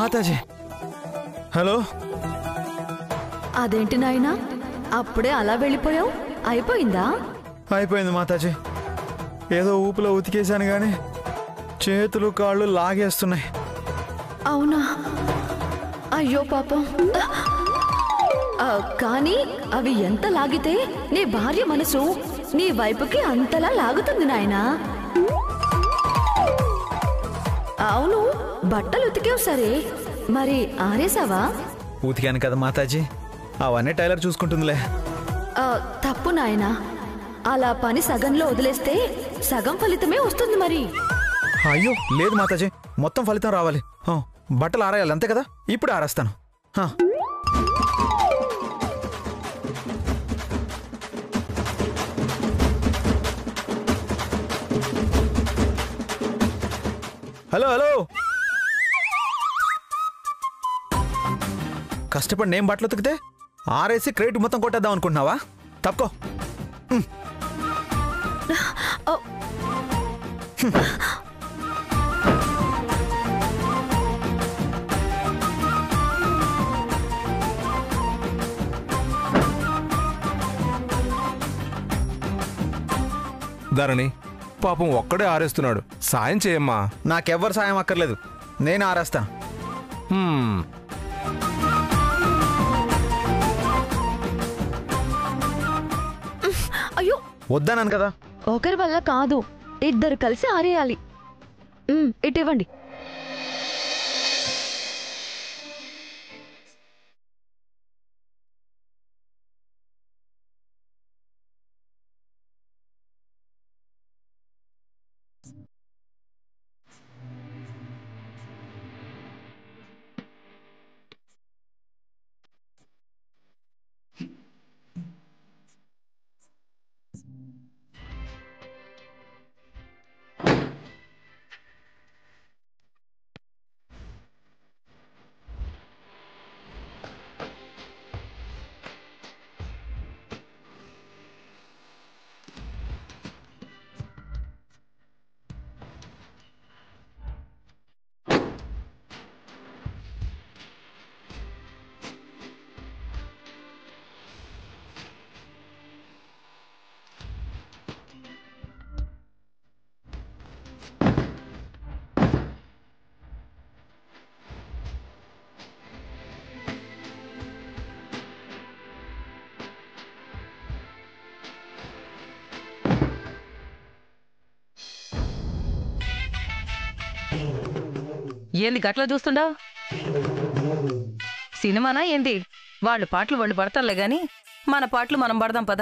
Mataji. Hello. అదేంటి నాయనా, అప్పుడే అలా వెళ్ళిపోయావు? అయిపోయిందా? అయిపోయింది మాతాజీ. ఏదో ఊపులో ఉతికేశాను గాని చేతులు కాళ్ళు లాగేస్తున్నాయి. అవునా? అయ్యో పాపం. కానీ అవి ఎంత లాగితే నీ భార్య మనసు నీ వైపుకి అంతలా లాగుతుంది నాయనా. అవును, బట్టలు ఉతికేవు సరే, మరి ఆరేసావా? ఉతికాను కదా మాతాజీ, అవన్నీ టైలర్ చూసుకుంటుందిలే. తప్పు నాయనా, అలా పని సగంలో వదిలేస్తే సగం ఫలితమే వస్తుంది. మరి అయ్యో లేదు మాతాజీ, మొత్తం ఫలితం రావాలి. బట్టలు ఆరేయాలి అంతే కదా, ఇప్పుడు ఆరేస్తాను. Hello hello. కష్టపడి నేను బట్టలు ఉతికితే ఆరేసి క్రేట్ మొత్తం కొట్టేద్దాం అనుకుంటున్నావా? తప్పుకో. ధరణి పాపం ఒక్కడే ఆరేస్తున్నాడు, సాయం చేయమ్మా. నాకెవ్వరు సాయం అక్కర్లేదు, నేను ఆరేస్తాను. అయ్యో వద్దాను కదా. ఒకరి వల్ల కాదు, ఇద్దరు కలిసి ఆరేయాలి. ఇటివ్వండి. ఏంది గట్లా చూస్తుండవు? సినిమానా ఏంది? వాళ్ళు పాటలు వాళ్ళు పడతారులే గాని మన పాటలు మనం పడదాం పద.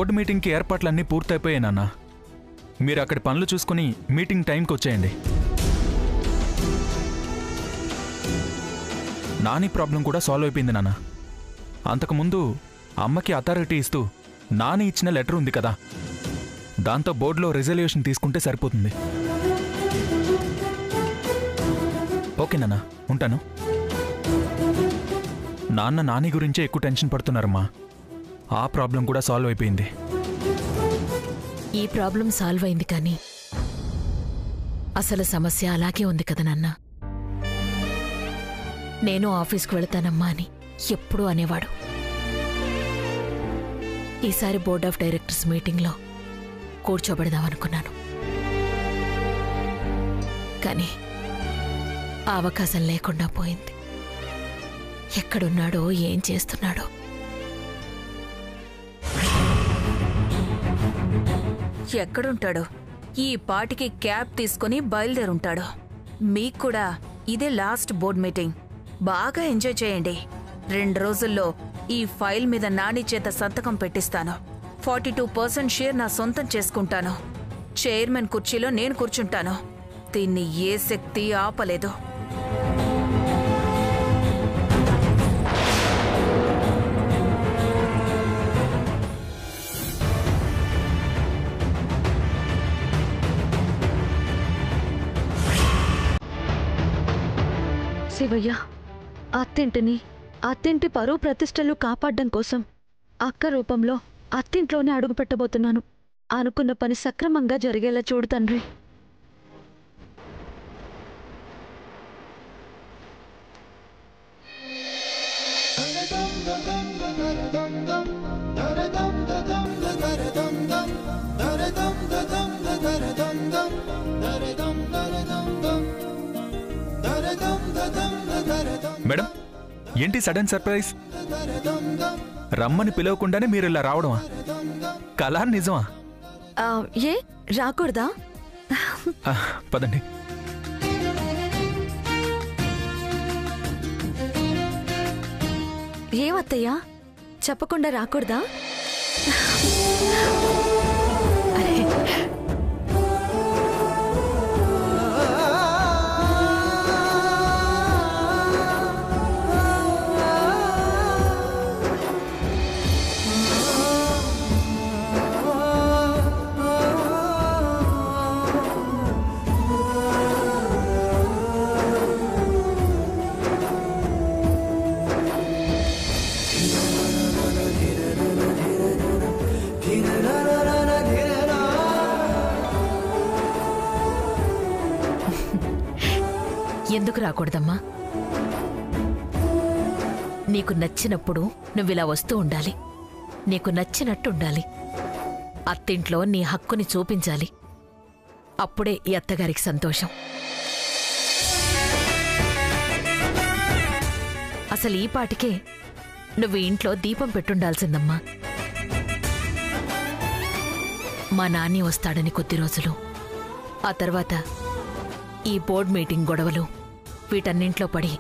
బోర్డు మీటింగ్కి ఏర్పాట్లన్నీ పూర్తయిపోయాయి నాన్న. మీరు అక్కడి పనులు చూసుకుని మీటింగ్ టైంకి వచ్చేయండి. నాని ప్రాబ్లం కూడా సాల్వ్ అయిపోయింది నాన్న. అంతకుముందు అమ్మకి అథారిటీ ఇస్తూ నాని ఇచ్చిన లెటర్ ఉంది కదా, దాంతో బోర్డులో రిజల్యూషన్ తీసుకుంటే సరిపోతుంది. ఓకే నాన్న, ఉంటాను. నాన్న నాని గురించే ఎక్కువ టెన్షన్ పడుతున్నారమ్మా. ఆ ప్రాబ్లం కూడా సాల్వ్ అయిపోయింది. ఈ ప్రాబ్లం సాల్వ్ అయింది, కానీ అసలు సమస్య అలాగే ఉంది కదా నాన్న. నేను ఆఫీస్కి వెళతానమ్మా అని ఎప్పుడూ అనేవాడు. ఈసారి బోర్డ్ ఆఫ్ డైరెక్టర్స్ మీటింగ్లో కూర్చోబెడదామనుకున్నాను, కానీ ఆ అవకాశం లేకుండా పోయింది. ఎక్కడున్నాడో, ఏం చేస్తున్నాడో. ఎక్కడుంటాడో? ఈ పాటికి క్యాబ్ తీసుకుని బయలుదేరుంటాడు. మీకు కూడా ఇదే లాస్ట్ బోర్డ్ మీటింగ్. బాగా ఎంజాయ్ చేయండి. 2 రోజుల్లో ఈ ఫైల్ మీద నాని చేత సంతకం పెట్టిస్తాను. 42% షేర్ నా సొంతం చేసుకుంటాను. చైర్మన్ కుర్చీలో నేను కూర్చుంటాను. దీన్ని ఏ శక్తి ఆపలేదు. శివయ్య, అత్తింటి పరువు ప్రతిష్టలు కాపాడడం కోసం అక్క రూపంలో అత్తింట్లోనే అడుగు పెట్టబోతున్నాను. అనుకున్న పని సక్రమంగా జరిగేలా చూడు తండ్రి. మేడం, ఏంటి సడన్ సర్ప్రైజ్? రమ్మని పిలవకుండానే మీరు ఇలా రావడమా? కళా నిజమా? ఏ రాకూడదా? పదండి. ఏమత్తయ్యా, చెప్పకుండా రాకూడదా? ఎందుకు రాకూడదమ్మా? నీకు నచ్చినప్పుడు నువ్విలా వస్తూ ఉండాలి. నీకు నచ్చినట్టు ఉండాలి. అత్తింట్లో నీ హక్కుని చూపించాలి. అప్పుడే ఈ అత్తగారికి సంతోషం. అసలు ఈ పాటికే నువ్వు ఇంట్లో దీపం పెట్టుండాల్సిందమ్మా. మా నాన్ని వస్తాడని కొద్ది రోజులు, ఆ తర్వాత ఈ బోర్డ్ మీటింగ్ గొడవలు, వీటన్నింట్లో పడి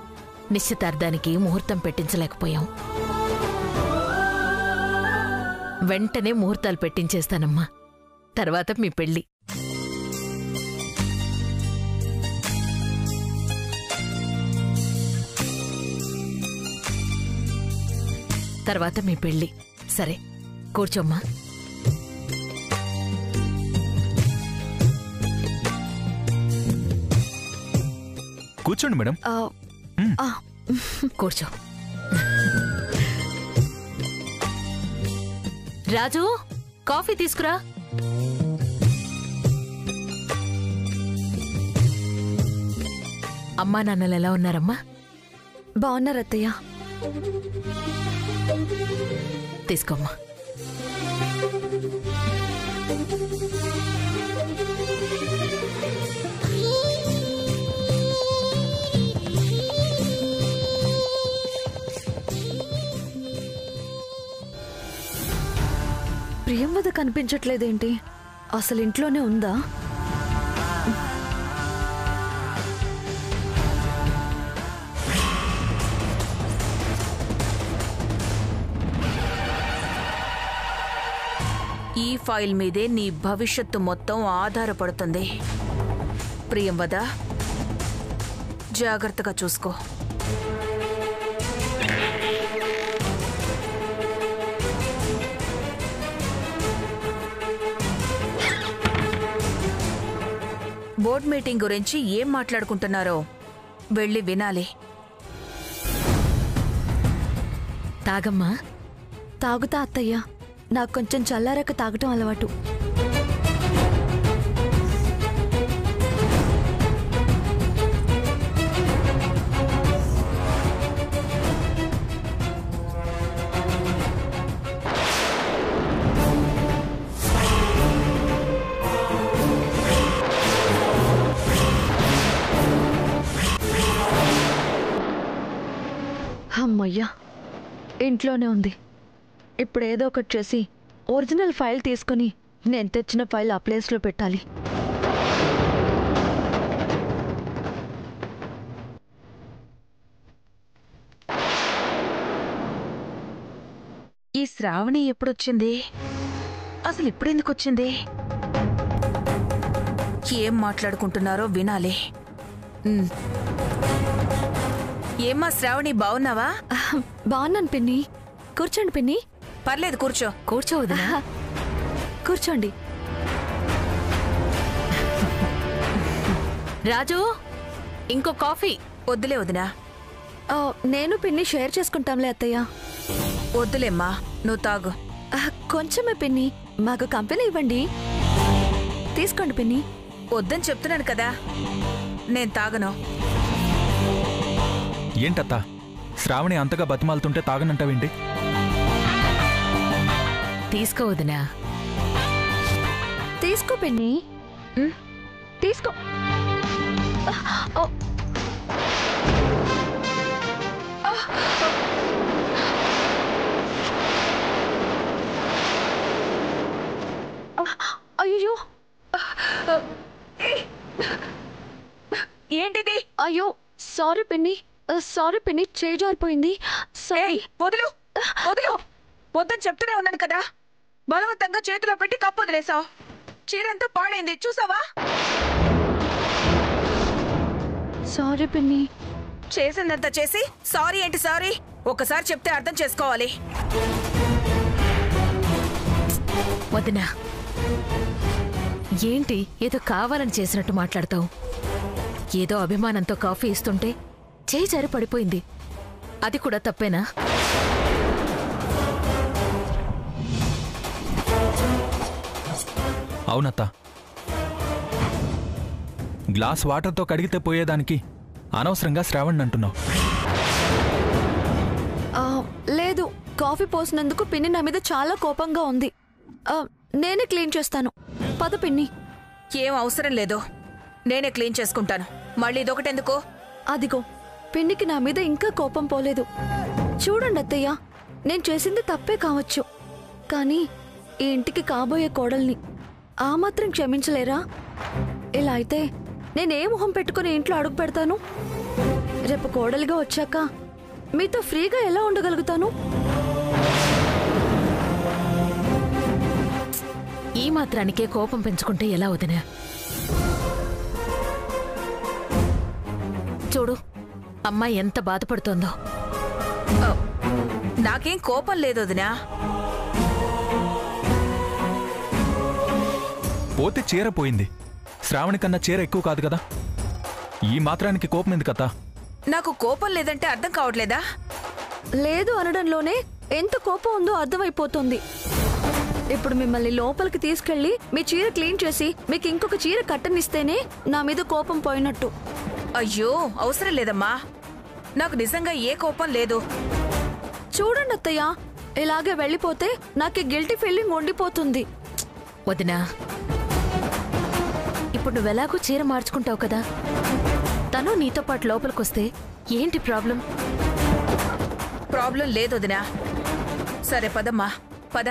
నిశ్చితార్థానికి ముహూర్తం పెట్టించలేకపోయాం. వెంటనే ముహూర్తాలు పెట్టించేస్తానమ్మా. తర్వాత మీ పెళ్ళి. తర్వాత మీ పెళ్ళి. సరే, కూర్చోమ్మా. కూర్చోండి మేడం. కూర్చో. రాజు, కాఫీ తీసుకురా. అమ్మా నాన్నలు ఎలా ఉన్నారమ్మా? బాగున్నారు అత్తయ్య. తీసుకోమ్మా. ప్రియంవద కనిపించట్లేదేంటి? అసలు ఇంట్లోనే ఉందా? ఈ ఫైల్ మీదే నీ భవిష్యత్తు మొత్తం ఆధారపడుతుంది. ప్రియంవద, జాగ్రత్తగా చూసుకో. బోర్డ్ మీటింగ్ గురించి ఏం మాట్లాడుకుంటున్నారో వెళ్ళి వినాలి. తాగమ్మా. తాగుతా అత్తయ్య. నాకు కొంచెం చల్లారక తాగటం అలవాటు. అమ్మయ్యా, ఇంట్లోనే ఉంది. ఇప్పుడు ఏదో ఒకటి చేసి ఒరిజినల్ ఫైల్ తీసుకుని నేను తెచ్చిన ఫైల్ ఆ ప్లేస్లో పెట్టాలి. ఈ శ్రావణి ఎప్పుడొచ్చింది? అసలు ఇప్పుడెందుకు వచ్చింది? ఏం మాట్లాడుకుంటున్నారో వినాలి. ఏమ్మా శ్రావణి, బావున్నావా? బాగున్నాను పిన్ని. కూర్చోండి పిన్ని. పర్లేదు, కూర్చో. కూర్చోవద్దునా? కూర్చోండి. రాజు, ఇంకో కాఫీ. వద్దులే వదినా. నేను పిన్ని షేర్ చేసుకుంటాంలే అత్తయ్య. వద్దులేమ్మా, నువ్వు తాగు. కొంచెమే పిన్ని, మాకు కంపెనీ ఇవ్వండి. తీసుకోండి పిన్ని. వద్దని చెప్తున్నాను కదా, నేను తాగను. ఏంటత్తా, శ్రావణి అంతగా బతిమాలుతుంటే తాగనంటావేంటి? తీసుకోవద్దునా? తీసుకో పిన్ని. తీసుకో. అయ్యో, ఏంటిది? అయ్యో సారీ పిన్ని, సారీ పిన్ని, చేయి జారిపోయింది. సారీ. వదులు వదులు, వద్దని చెప్తూనే ఉన్నాను కదా. బలవంతంగా చేతిలో పెట్టి కప్పు వదిలేసావు. చీరంతా పాడైంది, చూసావా? సారీ పిన్ని. చేసిందంతా చేసి సారీ ఏంటి సారీ? ఒకసారి చెప్తే అర్థం చేసుకోవాలి. వదినా, ఏంటి ఏదో కావాలని చేసినట్టు మాట్లాడతావు? ఏదో అభిమానంతో కాఫీ ఇస్తుంటే చేయి జారి పడిపోయింది, అది కూడా తప్పేనా? అవునత్తా, గ్లాస్ వాటర్తో కడిగితే పోయేదానికి అనవసరంగా శ్రావణ్ అంటున్నావు. లేదు, కాఫీ పోసినందుకు పిన్ని నా మీద చాలా కోపంగా ఉంది. నేనే క్లీన్ చేస్తాను. పద పిన్ని. ఏం అవసరం లేదు, నేనే క్లీన్ చేసుకుంటాను. మళ్ళీ ఇదొకటెందుకు? అదిగో, పిన్నికి నా మీద ఇంకా కోపం పోలేదు. చూడండి అత్తయ్య, నేను చేసింది తప్పే కావచ్చు, కానీ ఈ ఇంటికి కాబోయే కోడల్ని ఆ మాత్రం క్షమించలేరా? ఇలా అయితే నేనే మొహం పెట్టుకుని ఇంట్లో అడుగు పెడతాను? రేపు కోడలిగా వచ్చాక మీతో ఫ్రీగా ఎలా ఉండగలుగుతాను? ఈ మాత్రానికే కోపం పెంచుకుంటే ఎలా వదినా? చూడు, అమ్మాయి ఎంత బాధపడుతోందో. నాకేం కోపం లేదు వదినా. పోతే చీర పోయింది, శ్రావణి కన్నా చీర ఎక్కువ కాదు కదా. ఈ మాత్రానికి కోపం ఎందుకత్తా? నాకు కోపం లేదంటే అర్థం కావట్లేదా? లేదు అనడంలోనే ఎంత కోపం ఉందో అర్థమైపోతుంది. ఇప్పుడు మిమ్మల్ని లోపలికి తీసుకెళ్లి మీ చీర క్లీన్ చేసి మీకు ఇంకొక చీర కట్టనిస్తేనే నా మీద కోపం పోయినట్టు. అయ్యో, అవసరం లేదమ్మా, నాకు నిజంగా ఏ కోపం లేదు. చూడండి అత్తయ్య, ఇలాగే వెళ్ళిపోతే నాకు గిల్టీ ఫీలింగ్ ఉండిపోతుంది. వదినా, ఇప్పుడు నువ్వెలాగూ చీర మార్చుకుంటావు కదా, తను నీతో పాటు లోపలికొస్తే ఏంటి ప్రాబ్లం? ప్రాబ్లం లేదు వదినా. సరే పదమ్మా, పద.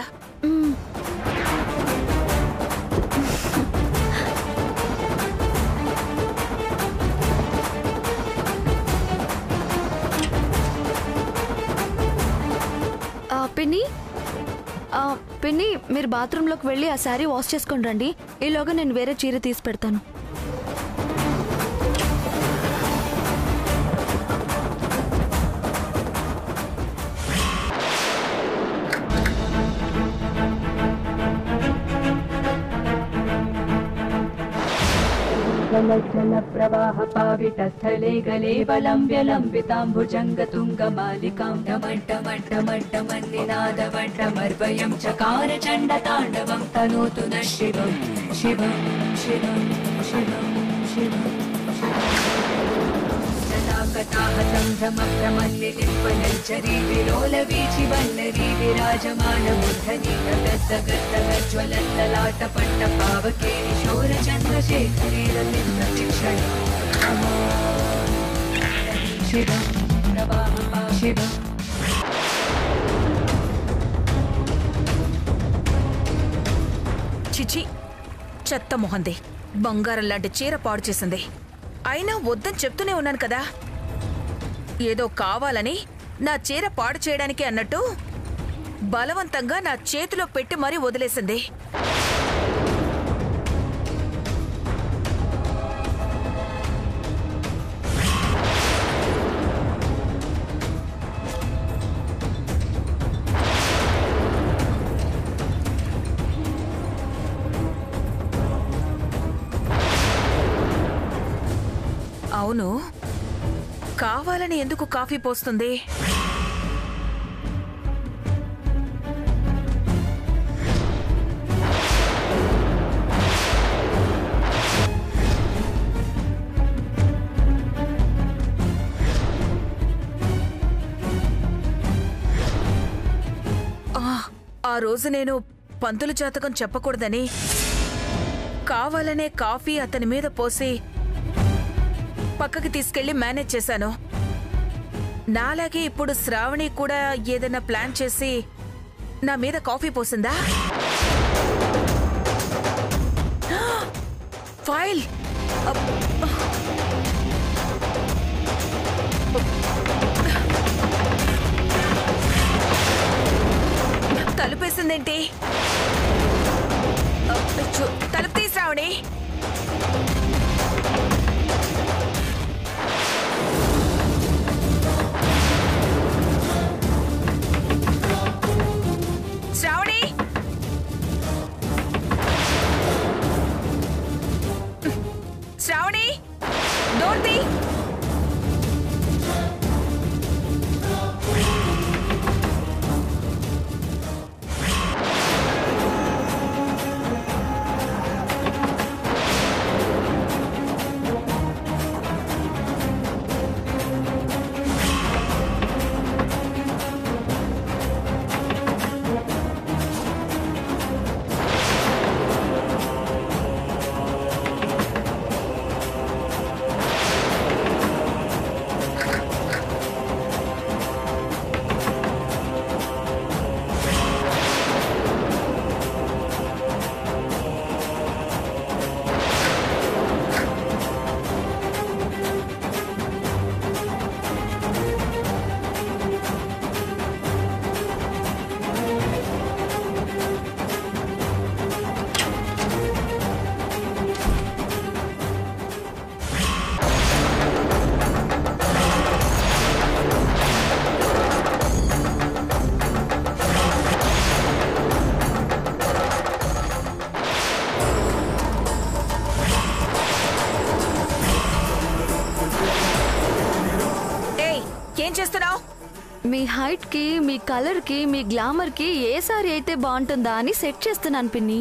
పిన్ని, పిన్ని మీరు బాత్రూంలోకి వెళ్ళి ఆ శారీ వాష్ చేసుకొని రండి. ఈలోగా నేను వేరే చీర తీసి పెడతాను. प्रवाह पावितस्थले गले बलम्ब्यलम्बिताम्बुजङ्गतुङ्गमालिकां डमड्डमड्डमड्डमन्निनादवड्डमर्वयं चकार चण्डताण्डवं तनोतु नः शिवं शिवं शिवं शिवं शिवं संभ्रमप्रमल्लिलिम्पनञ्चरी विलोलवीचि वल्लरी विराजमानबुद्धनी गगद्गगद्गज्ज्वलल्ललाटपट्टपावके किशोरचन्द्रशेखरे रतिप्रतिक्षणे शिवं प्रवाहः शिवम् చిచి చెత్త మొహంది బంగారం లాంటి చీర పాడు చేసింది. అయినా వద్దని చెప్తూనే ఉన్నాను కదా. ఏదో కావాలని నా చీర పాడు చేయడానికి అన్నట్టు బలవంతంగా నా చేతిలో పెట్టి మరీ వదిలేసింది. అవును, కావాలని ఎందుకు కాఫీ పోస్తుంది? ఆ రోజు నేను పంతులు జాతకం చెప్పకూడదని కావాలనే కాఫీ అతని మీద పోసి పక్కకి తీసుకెళ్లి మేనేజ్ చేశాను. నాలాగే ఇప్పుడు శ్రావణి కూడా ఏదైనా ప్లాన్ చేసి నా మీద కాఫీ పోసిందా? ఫైల్ తలుపేసిందేంటి? తలుపు తీ శ్రావణి. శ్రావణి, శ్రావణి, డోర్ తీ. ఏం చేస్తున్నావు? మీ హైట్ కి, మీ కలర్ కి, మీ గ్లామర్ కి ఏ సారీ అయితే బాగుంటుందా అని సెట్ చేస్తున్నాను పిన్ని.